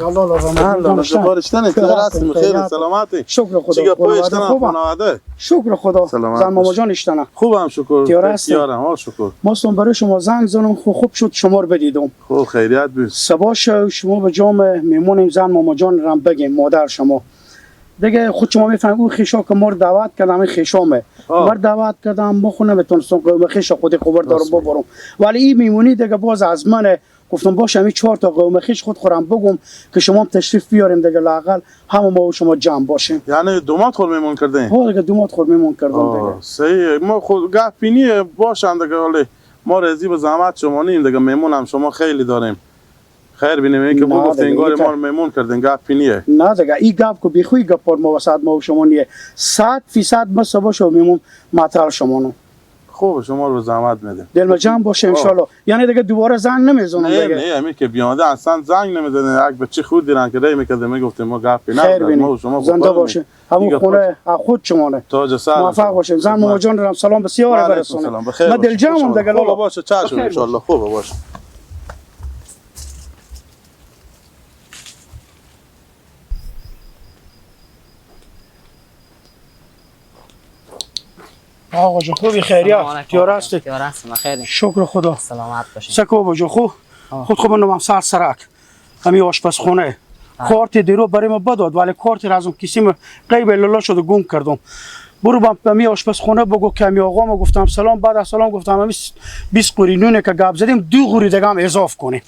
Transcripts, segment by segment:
الله شکرشتن خیر هستیم خیر سلامتی شکر خدا چیگه پویشتن خانواده شکر خدا زن ماما جان اشتنه خوبم شکر تیارم ها شکر ماستون برای شما زنگ زدم خوب شد شما رو بدیدم خوب خیریت بود سباش شما به جام میمونیم زن ماما جان رم بگیم مادر شما دیگه خود شما میفهمید اون خیشا که ما رو دعوت کردم این خیشامه ما دعوت کردم بخونه بتونستم قوم خیش خود خبر دارم ببرم ولی این میمونی دیگه باز از من گفتم باشه همین 4 تا قوم خیش خود خورم بگم که شما هم تشریف بیاریم دیگه لااقل همه ما و شما جمع باشیم. یعنی دومات خود میمون کردین؟ ها دیگه دومات خود میمون کردم دیگه. صحیح ما خود گپینی باشن دیگه ولی ما رضی به زحمت شما نیم دیگه میمون هم شما خیلی داریم. خیر بینیم که بود گفت انگار ما رو میمون کردین گپینیه. نه دیگه این گپ که بیخوی گپ پر ما وسط ما و شما نیه 100% ما سبا شو میمون مطال شما نو. خوب شما رو زحمت میده. دل جمع باشه ان شاء الله. یعنی دیگه دوباره زنگ نمیزنم دیگه. نه همین که بیامده اصلا زنگ نمیزنه اگه بچه خود دیرن که رای میکرده میگفتیم ما گپی نه ما شما زنده باشه. همون خونه خود شمانه. تاج سر موفق باشه. زن ماما جان رو سلام بسیار برسونه. ما دل جمعم دیگه لالا باشه چشم ان شاء الله خوب باشه. آقا جو خوبی خیریت تیار هستی؟ تیار هستم خیلی شکر خدا سلامت باشین سکو بجو خود خود نمام سر سرک همین آشپزخونه کارت دیرو برای ما بداد ولی کارت را از اون کسی غیب لالا شده گم کردم برو با می آشپزخونه بگو که می آقا ما گفتم سلام بعد از سلام گفتم همین 20 قوری نونه که گپ زدیم 2 قوری دیگه هم اضافه کنی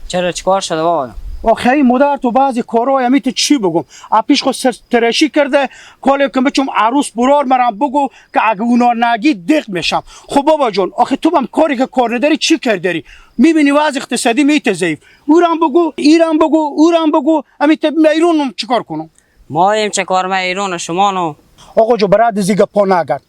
چرا چیکار شده بابا آخه مادر تو بعضی کارهای همیت چی بگم اپیش خود ترشی کرده کالی که بچم عروس برار مرم بگو که اگه اونا نگی دق میشم خب بابا جان آخه تو هم کاری که کار نداری چی کردی میبینی وضع اقتصادی میت ضعیف اورم بگو ایرم بگو اورم بگو همیت ایرون چیکار کنم ما ایم چه کار ما ایران شما نو آقا جو برات زیگا پا نگرد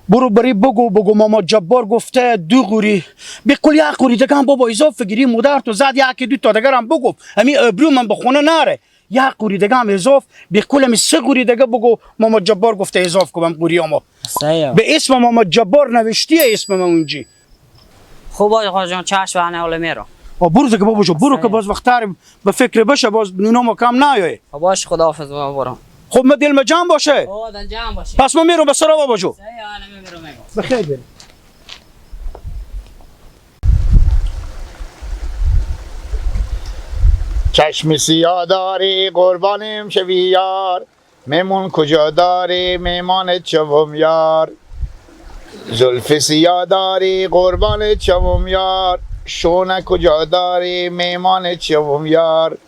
برو بری بگو ماما جبار گفته 2 قوری بکل 1 قوری دیگه هم بابا اضافه گیری مادر تو زد 1 2 تا دیگه هم بگو همین ابرو من به خونه نره 1 قوری دیگه هم اضاف بکل همین 3 قوری دیگه بگو ماما جبار گفته اضاف کنم قوریامو به اسم ماما جبار نوشتی اسم من اونجی خوب آقا جان چشم بهانه اول میرم برو دیگه بابا جو برو که باز وقت به فکر بشه باز نونام کم نیای باش خداحافظ بابا برم خب ما دل جمع باشه دل جمع باشه پس ما میرم به سرا بابا جو میرم بخیر بریم چشم سیاه داری قربانم شوی یار میمون کجا داری میمان چوم یار زلف سیاه داری قربان چوم یار شونه کجا داری میمان چوم یار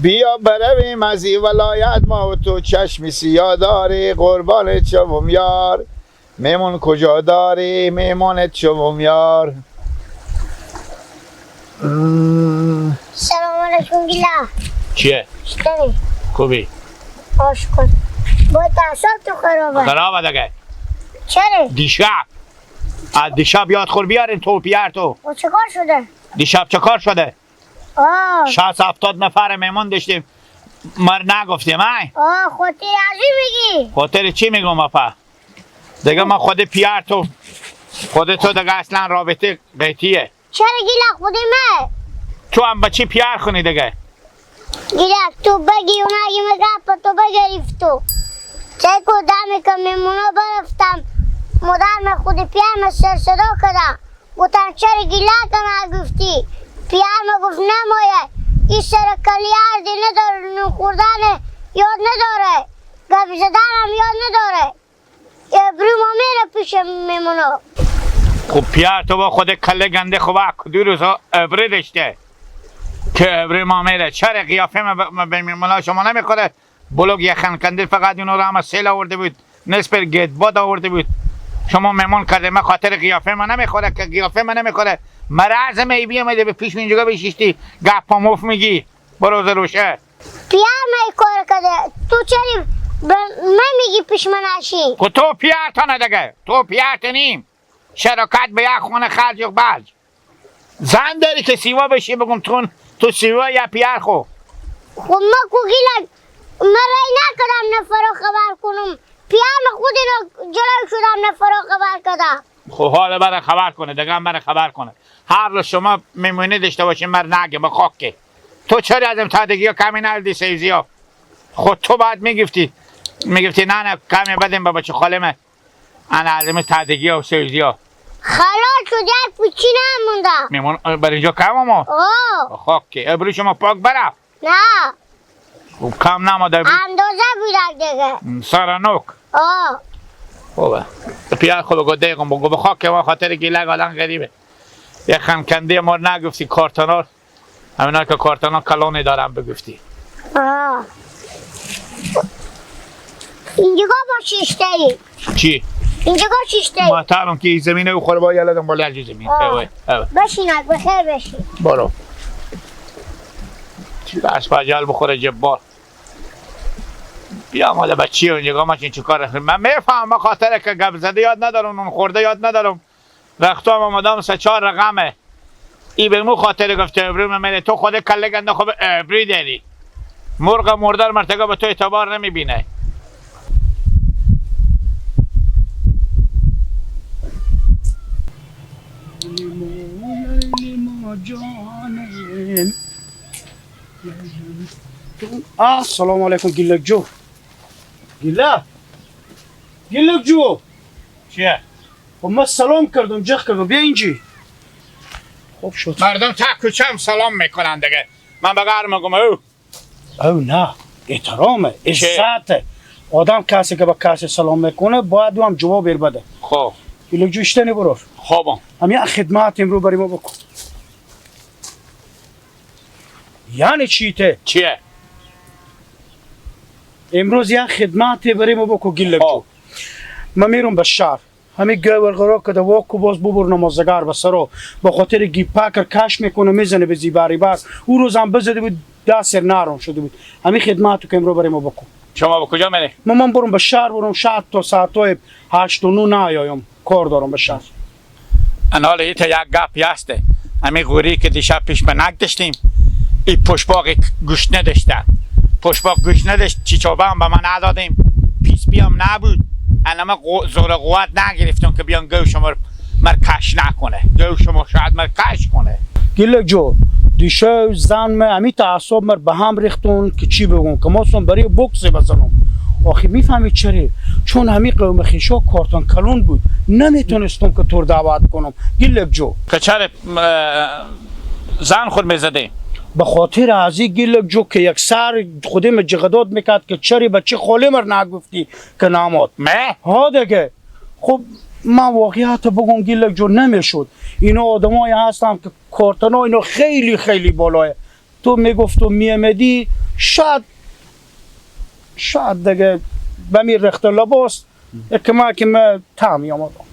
بیا برویم از این ولایت ما و تو چشم سیاه داری قربان چوم یار میمون کجا داری میمان چوم یار سلام علیکم گیلا چیه؟ چطوری؟ خوبی؟ آشکر با تحصیل تو خرابه دیگه چرا؟ دیشب از دیشب یاد خور بیارین تو پیار تو و چه کار شده؟ دیشب چه کار شده؟ 60-70 نفر میمون داشتیم مر نگفتیم خاطر عجیب میگی خاطر چی میگم اپا دیگه من خود پیار تو دیگه اصلا رابطه قیتیه چرا گیلا خودی من تو هم با چی پیار خونی دیگه گیلا تو بگی اون اگه مگه تو بگریف تو چه کدامی که میمونو برفتم مادر خود پیار سر صدا کردم گفتم چرا گیلا که نگفتی پیار گفت نمایه این سر کلیار دی نداره نون خوردن یاد نداره گفت زدن هم یاد نداره ابرو ما میره پیش میمونو خب پیار تو با خود کله گنده خوبه کدو روزا ابره داشته که ابره ما میره چرا قیافه ما به میمونا شما نمیخوره بلوگ یخن کندل فقط اینو رو همه سیل آورده بود نصف گدباد آورده بود شما میمون کرده من خاطر قیافه ما نمیخوره که قیافه ما نمیخوره مرز میبی اومده به پیش اینجا بشیشتی گپا مف میگی بروز روشه پیار می کار کرده تو چرا من میگی پیش من نشی که تو پیار تا ندگه تو پیار تا نیم شراکت به یک خونه خرج یک بلج زن داری که سیوا بشی بگم تو سیوا یا پیار خو خب ما کوگیلا من رای نکردم نفرا خبر کنم پیام خود اینو جلوی شدم نفرا خبر کردم خب حالا برای خبر کنه دیگه هم برای خبر کنه هر روز شما میمونی داشته باشین مر نگه به خاک تو چرا ازم تادگی ها کمی نردی سیزی ها خود تو باید میگفتی نه کمی بدیم با بچه خالمه انا ازم تادگی ها و سیزی ها خلاص شد یک پوچی نمونده میمون بر اینجا کم ما آه خاک ابرو شما پاک برا نه و کم نماده اندازه بودک دیگه سرانوک آه خوبه پیار خوب بگو دیگم بگو به خاک ما خاطر گیلگ آدم غریبه یک خمکنده ما نگفتی کارتنار همینا که کارتنار کلونی دارم بگفتی آه اینجا با شیشته ای چی؟ اینجا با شیشته ای محترم که این زمینه او خوره با یلدم بالا هرچی زمین بشینک بخیر بشین برو دست پجال بخوره جبار بیا مالا بچی اونجا ماشین چی کار من میفهم خاطر که گپ زده یاد ندارم اون خورده یاد ندارم رختو هم آمدم 3-4 رقمه ای به مو خاطر گفته ابری من تو خود کله گنده خوب ابری داری مرغ مردار مرتگاه به تو اعتبار نمیبینه سلام علیکم گیلک جو گیلک جو چیه؟ خب من سلام کردم جخ کردم بیا اینجی خوب شد مردم تا کچم سلام میکنن دیگه من بگر میگم او نه احترامه عزته آدم کسی که به کسی سلام میکنه باید هم جواب بده خب گیلک جو اشتنی برو خوبم همین خدمت امرو برای ما بکن یعنی چیته چیه؟ امروز یک خدمت برای ما بکن گیلک جو من میرم به شهر همین گور غرا که واکو باز ببر نمازگار به سرا به خاطر گیپاکر کش میکنه میزنه به زیباری بس او روز هم بزده بود دست نرم شده بود همین خدمتو که امرو برای ما بکن شما به کجا میری؟ من برم به شهر برم شهر تا ساعتای 8 و 9 نیایم کار دارم به شهر حالا ایتا یک گپی هسته همین غوری که دیشب پیش به نک داشتیم این پشباق گوشت نداشته پشباق گوشت نداشت چیچوبه هم به من ندادیم پیسپی هم نبود انا ما زور قوت نگرفتم که بیان گوش شما مرکش نکنه گوش شما شاید مرکش کنه گیلک جو دیشب زن من همی تعصب مر به هم ریختون که چی بگم که ما سون برای بوکس بزنم آخه میفهمی چرا چون همی قوم خیشا کارتون کلون بود نمیتونستم که تور دعوت کنم گیلک جو که چرا زن خود میزده به خاطر ازی گیلک جو که یک سر خودم جغداد میکرد که چرا بچه خاله مر نگفتی که ناماد ها دیگه خب من واقعیت بگم گیلک جو نمیشد اینا آدمایی هستن که کارتنا اینا خیلی خیلی بالاه تو میگفت و میامدی شاید دیگه بمی رخت لباس که من تعمی آمدم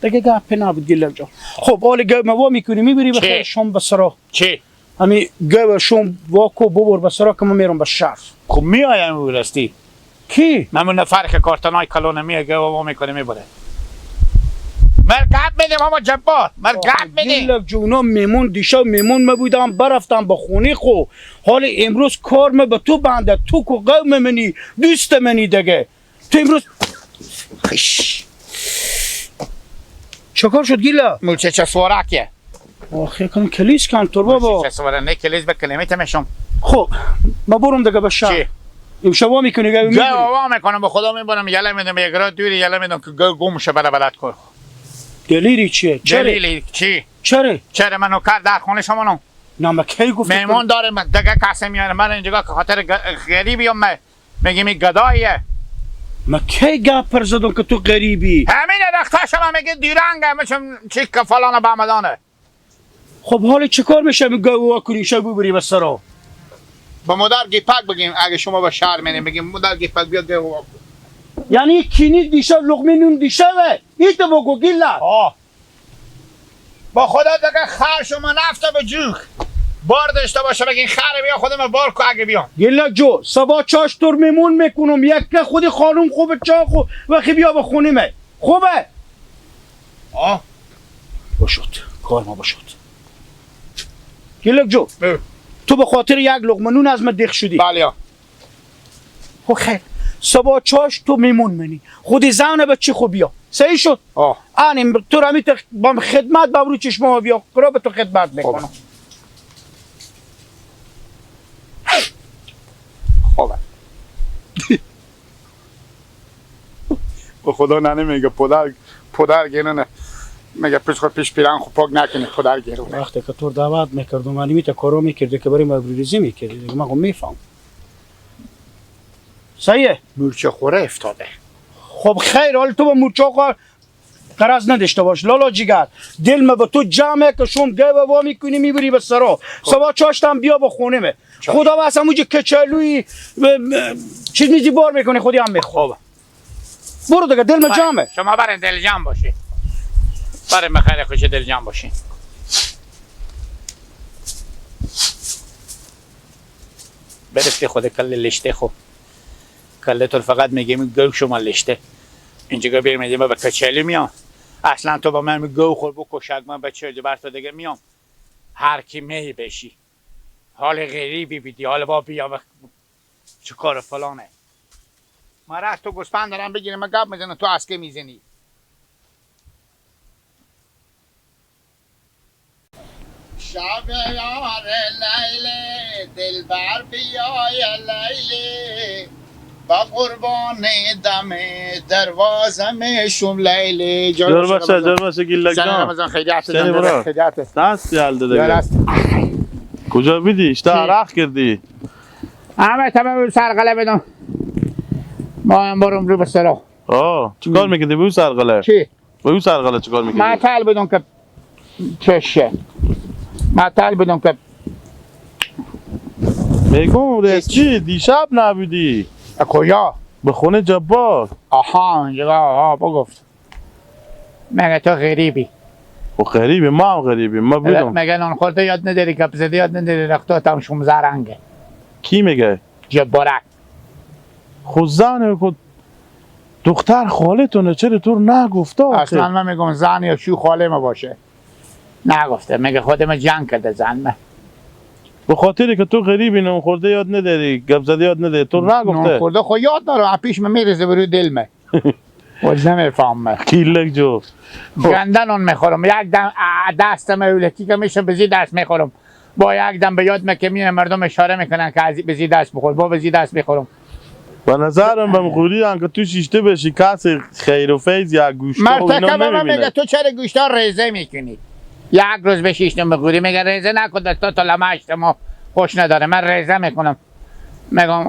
دیگه گپی نبود گیلک جو خب حال گپ ما میکنی میبری بخیر شام بسرا چی؟ همین گپ شام واکو ببر بسرا که من میرم به شهر خب میایم او راستی کی؟ همون نفر که کارتنای کلون میگه و میکنه میبره مرگب میدیم اما جبار مرگب میدیم گیلک جونا میمون دیشب میمون بودم برفتم به خونه خو حال امروز کار به تو بنده تو که قوم منی دوست منی دیگه تو امروز چکار شد گیلک؟ مولچه چه سوارکیه آخه کنم کلیس کن تو بابا چه سواره نه کلیس بکنه میتمشم خب ما برم دیگه به شهر چی؟ امشب وا میکنی گه میبری وا میکنم به خدا میبرم یله میدم یک راه دوری یله میدم که گم شه بلد کن دلیلی چیه؟ دلیلی چی؟ چرا منو کار در خونه شما نو؟ نه ما کی گفتم میمون داریم دیگه کسی میاره من اینجا که خاطر غریبی هم میگیم این گداییه ما کی گپ پر زدم که تو غریبی همین رخته شما میگه دیرنگه مثل چی که فلانه به آمدانه خب حالا چیکار میشه میگه وا کنی شب ببری به سرا با مادر گیپک بگیم اگه شما به شهر میریم بگیم مادر گیپک بیاد گه وا یعنی کینی دیشب لقمه نون دیشبه این تو بگو گیلک با خدا دیگه خر شما نفته به جوک بار داشته باشه بگین خر بیا خودم بار کو اگه بیام گیلک جو سبا چاش تور میمون میکنم یک که خودی خانم خوبه چا خوب وقتی بیا به خونه می خوبه باشد کار ما باشد گیلک جو تو به خاطر یک لقمه نون از من دیخ شدی بله خب خیر سبا چاش تو میمون منی خودی زن بچه خوب بیا صحیح شد آه آنیم تو رمیت با خدمت بابرو چشما بیا کرا به تو خدمت میکنم خوبه به خدا ننه میگه پدر گیرنه میگه پیش خود پیش پیران خود پاک نکنه پدر گیرونه وقتی که تو دعوت میکردم ولی میت کارو میکردی که برای مبروریزی میکردی دیگه من میفهم صحیحه مورچه خوره افتاده خب خیر حال تو به مورچه قرض نداشته باش لالا جیگر دل ما به تو جمعه که شوم گه و وا میکنی میبری به سرا سوا چاشتم بیا با خونه مه خدا واسه موجه کچلوی چیز میزی بار میکنی خودی هم میخواب برو دیگه دل ما جمعه شما برین دل جمع باشی برین بخیر خوش دل جمع باشی برفتی خود کل لشته خوب کله تو فقط میگیم گو شما لشته اینجا بریم میگیم با کچلی میام اصلا تو با من گو خور بکشک من بچه بر تو دیگه میام هر کی می بشی حال غریبی بیدی حال با بیا چه کار فلانه ما رخت تو گسپند دارم بگیریم من گپ میزنم تو اسکه میزنی شب یار لیلی دلبر بیای لیلی با قربان دم دروازه شوم لیلی جور باشه گیلک جان رمضان خیلیت سنی برو دست یالده دیگه کجا بیدی؟ اشتا عرق کردی؟ همه تمام سرقله بدم ما هم برم رو به سرا چیکار میکردی به اون سرقله؟ چی؟ به اون سرقله چیکار میکردی؟ معطل بدم که چشه معطل بدم که میگم رئیس چی؟ دیشب نبودی؟ کجا؟ به خونه جبار آها اینجا آها بگفت مگه تو غریبی و غریبی ما هم غریبی ما بودم مگه نان خورده یاد نداری گپ زده یاد نداری رختات هم 16 رنگه کی میگه؟ جبارک خود زن خود دختر خالتونه چرا تو نگفته اصلا من میگم زن یا شو خاله ما باشه نگفته میگه خودم جنگ کرده زن من به خاطری که تو غریبی نون خورده یاد نداری گپ زده یاد نداری تو نان نگفته خورده خو یاد دارم پیش من میرزه برو دل من وز نمیفهم کیلک جو گنده نان میخورم یک دم دستم اولکی که میشه بزی دست میخورم با یک دم به یاد مکمی مردم اشاره میکنن که از بزی دست بخور با بزی دست میخورم به نظرم به مخوری هم که تو شیشته بشی کسی خیر و فیض یا گوشتا و اینا مرتکب من میگه نمیبینه تو چرا گوشتا ریزه میکنی یک روز به شیشتم بخوری میگه ریزه نکن دستا تا لمشت ما خوش نداره من ریزه میکنم میگم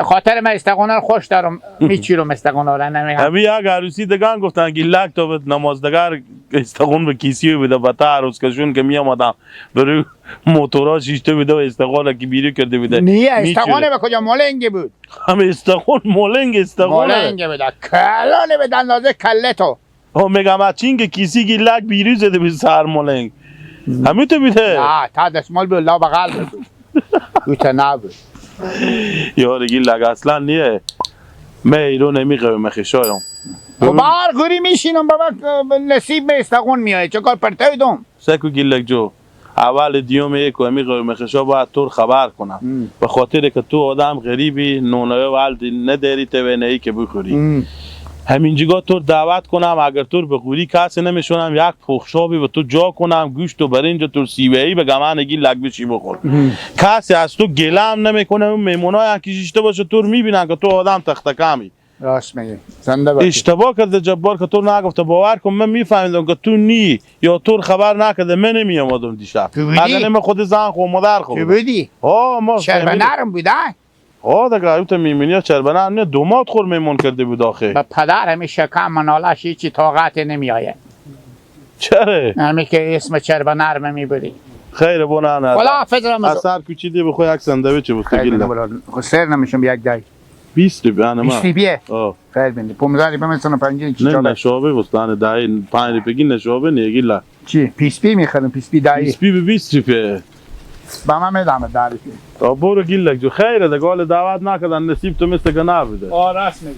خاطر من استقونه رو خوش دارم میچیرم استقونه رو نمیگم همین یک عروسی دگان گفتن که لک تا به نمازدگر استقون به کیسیو بیده و تا عروس کشون که می آمدم برای موتورا شیشته بیده و استقونه که بیرو کرده بیده نیه استقونه به کجا مولنگی بود همه استقون مولنگ استقونه مولنگی بود کلانه به اندازه کله تو میگم اچین که کیسی که لک بیرو زده به سر مولنگ همین تو بیده نه تا دستمال بود لا بغل بود بیته نبود یارگی لگ اصلا نیه من ایرو نمیقه مخشایم و بار گوری میشینم بابا نصیب به استقون میای چه کار پرتوی دوم سکو گیلک جو اول دیوم یک و امی مخشا باید تو خبر کنم به خاطر که تو آدم غریبی نونای ولد نداری توانایی که بخوری همینجا تو دعوت کنم اگر تو بخوری کسی نمیشونم یک پخشابی به تو جا کنم گوشت و برنج تو سیبه‌ای به گمان گی لگ بشی بخور کسی از تو گلم نمیکنه اون میمونای کیشته باشه تو میبینن که تو آدم تختکمی راست میگی زنده باشی اشتباه کرده جبار که تو نگفته باور کن من میفهمیدم که تو نی یا تو خبر نکرده من نمیامدم دیشب اگر من خود زن خو مادر خو چی بودی؟ ما چربه نرم بوده؟ دیگه تو میمونی چربه نرم دومات خور میمون کرده بود آخه به پدر همیشه کم منالش هیچی طاقت نمیآید چرا؟ همی که اسم چربه نرم میبری خیر بونانه خدا حافظ رمضان اثر کوچیدی بخوای یک ساندویچ بوسته گیله سر نمیشم یک دای 20 بیانه ما 20 بیه خیر بندی 15 ری بمسون 5 نه چی نشابه بستانه دای 5 بگی نشابه نگیلا چی پیس پی میخرم پیس پی دای 20 به 20 روپیه با من میدم داری برو گیلک جو خیره ده گال دعوت نکردن نصیب تو مثل که نبوده راست میگی